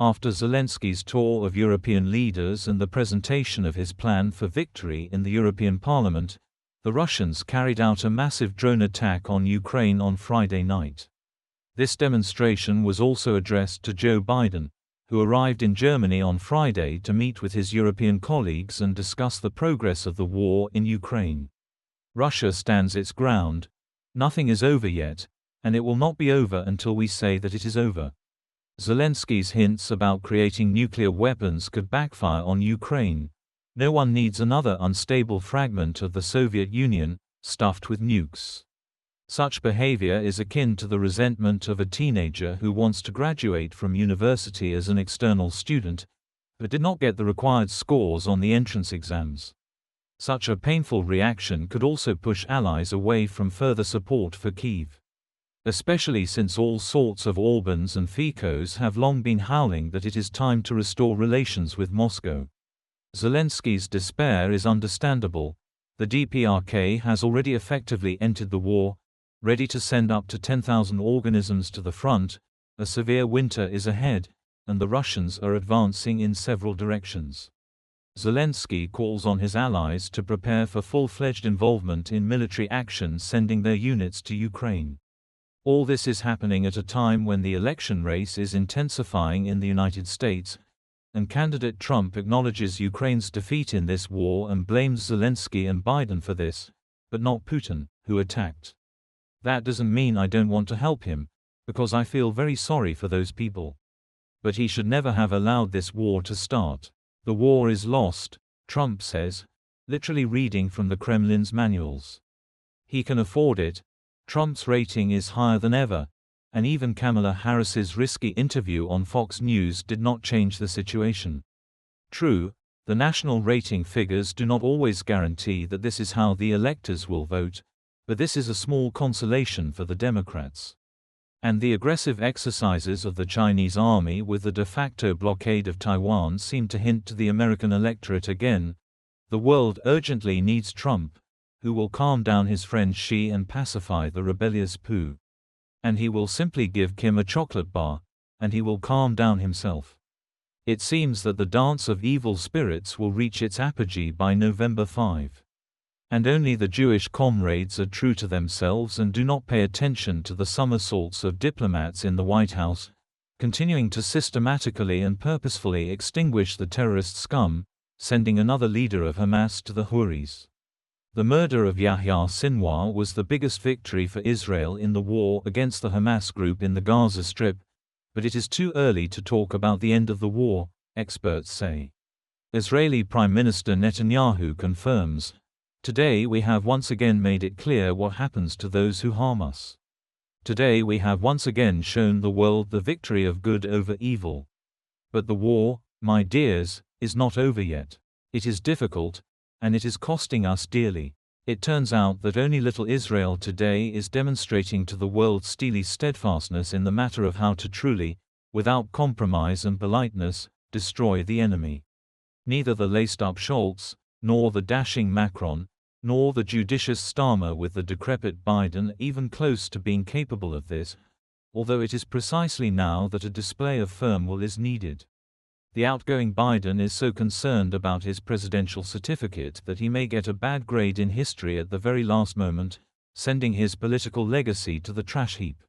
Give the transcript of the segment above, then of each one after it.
After Zelensky's tour of European leaders and the presentation of his plan for victory in the European Parliament, the Russians carried out a massive drone attack on Ukraine on Friday night. This demonstration was also addressed to Joe Biden, who arrived in Germany on Friday to meet with his European colleagues and discuss the progress of the war in Ukraine. Russia stands its ground. Nothing is over yet, and it will not be over until we say that it is over. Zelensky's hints about creating nuclear weapons could backfire on Ukraine. No one needs another unstable fragment of the Soviet Union, stuffed with nukes. Such behavior is akin to the resentment of a teenager who wants to graduate from university as an external student, but did not get the required scores on the entrance exams. Such a painful reaction could also push allies away from further support for Kyiv, especially since all sorts of Orbáns and Ficos have long been howling that it is time to restore relations with Moscow. Zelensky's despair is understandable. The DPRK has already effectively entered the war, ready to send up to 10,000 organisms to the front. A severe winter is ahead, and the Russians are advancing in several directions. Zelensky calls on his allies to prepare for full-fledged involvement in military action, sending their units to Ukraine. All this is happening at a time when the election race is intensifying in the United States, and candidate Trump acknowledges Ukraine's defeat in this war and blames Zelensky and Biden for this, but not Putin, who attacked. That doesn't mean I don't want to help him, because I feel very sorry for those people. But he should never have allowed this war to start. The war is lost, Trump says, literally reading from the Kremlin's manuals. He can afford it. Trump's rating is higher than ever, and even Kamala Harris's risky interview on Fox News did not change the situation. True, the national rating figures do not always guarantee that this is how the electors will vote, but this is a small consolation for the Democrats. And the aggressive exercises of the Chinese army with the de facto blockade of Taiwan seem to hint to the American electorate again: the world urgently needs Trump, who will calm down his friend Xi and pacify the rebellious Pu. And he will simply give Kim a chocolate bar, and he will calm down himself. It seems that the dance of evil spirits will reach its apogee by November 5. And only the Jewish comrades are true to themselves and do not pay attention to the somersaults of diplomats in the White House, continuing to systematically and purposefully extinguish the terrorist scum, sending another leader of Hamas to the Houris. The murder of Yahya Sinwar was the biggest victory for Israel in the war against the Hamas group in the Gaza Strip, but it is too early to talk about the end of the war, experts say. Israeli Prime Minister Netanyahu confirms, "Today we have once again made it clear what happens to those who harm us. Today we have once again shown the world the victory of good over evil. But the war, my dears, is not over yet. It is difficult, and it is costing us dearly. It turns out that only little Israel today is demonstrating to the world steely steadfastness in the matter of how to truly, without compromise and politeness, destroy the enemy. Neither the laced-up Scholz, nor the dashing Macron, nor the judicious Starmer with the decrepit Biden are even close to being capable of this, although it is precisely now that a display of firm will is needed. The outgoing Biden is so concerned about his presidential certificate that he may get a bad grade in history at the very last moment, sending his political legacy to the trash heap.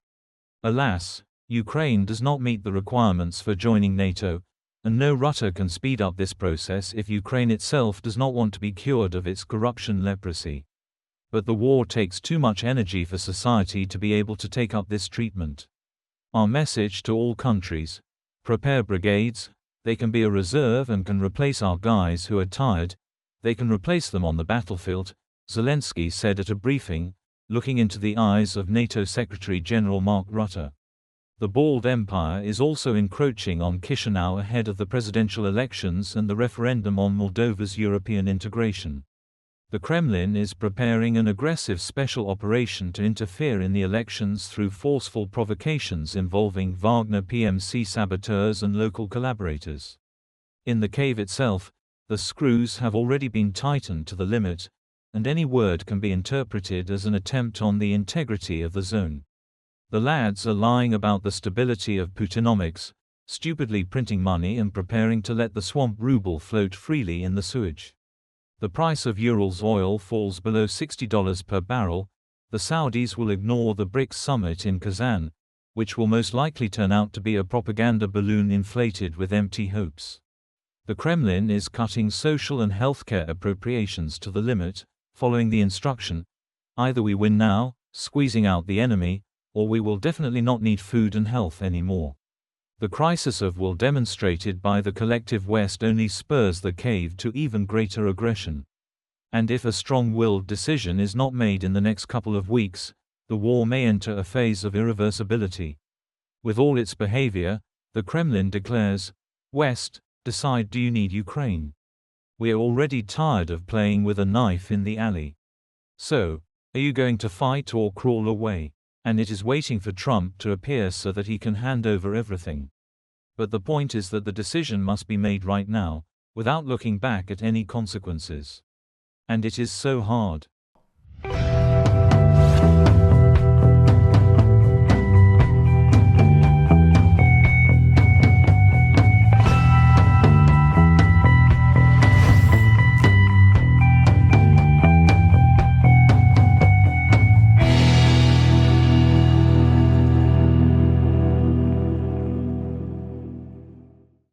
Alas, Ukraine does not meet the requirements for joining NATO, and no rudder can speed up this process if Ukraine itself does not want to be cured of its corruption leprosy. But the war takes too much energy for society to be able to take up this treatment. Our message to all countries: prepare brigades. They can be a reserve and can replace our guys who are tired. They can replace them on the battlefield, Zelensky said at a briefing, looking into the eyes of NATO Secretary-General Mark Rutte. The bald empire is also encroaching on Chisinau ahead of the presidential elections and the referendum on Moldova's European integration. The Kremlin is preparing an aggressive special operation to interfere in the elections through forceful provocations involving Wagner PMC saboteurs and local collaborators. In the cave itself, the screws have already been tightened to the limit, and any word can be interpreted as an attempt on the integrity of the zone. The lads are lying about the stability of Putinomics, stupidly printing money and preparing to let the swamp ruble float freely in the sewage. The price of Urals oil falls below $60 per barrel. The Saudis will ignore the BRICS summit in Kazan, which will most likely turn out to be a propaganda balloon inflated with empty hopes. The Kremlin is cutting social and healthcare appropriations to the limit, following the instruction, either we win now, squeezing out the enemy, or we will definitely not need food and health anymore. The crisis of will demonstrated by the collective West only spurs the cave to even greater aggression. And if a strong-willed decision is not made in the next couple of weeks, the war may enter a phase of irreversibility. With all its behavior, the Kremlin declares, West, decide, do you need Ukraine? We are already tired of playing with a knife in the alley. So, are you going to fight or crawl away? And it is waiting for Trump to appear so that he can hand over everything. But the point is that the decision must be made right now, without looking back at any consequences. And it is so hard.